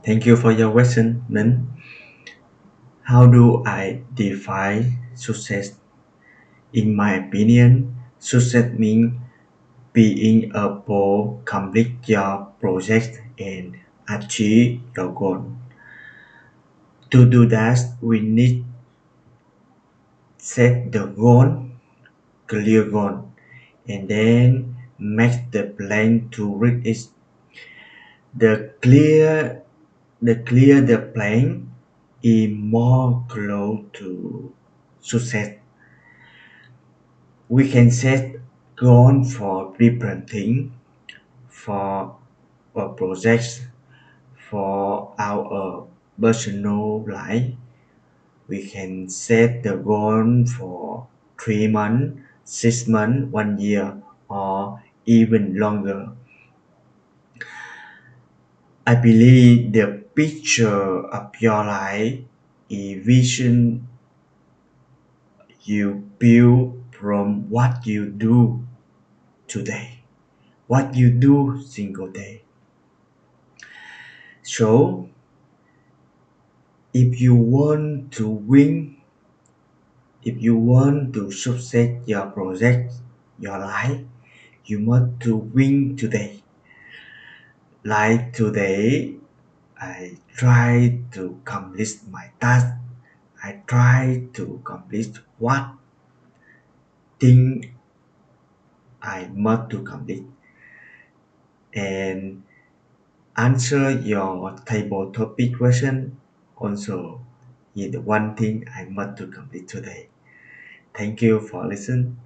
Thank you for your question, Min. How do I define success? In my opinion, success means being able to complete your project and achieve your goal. To do that, we need set the goal, clear goal, and then make the plan to reach it. The clear, the plan is more close to success. We can set goals for different things, for our projects, for our personal life. We can set the goal for 3 months, 6 months, 1 year, or even longer. I believe the picture of your life is vision you build from what you do today, what you do single day. So, if you want to win, if you want to success your project, your life, you must to win today. Like today, I try to complete my task. I try to complete what thing I must to complete and answer your table topic question also is the one thing I must to complete today. Thank you for listening.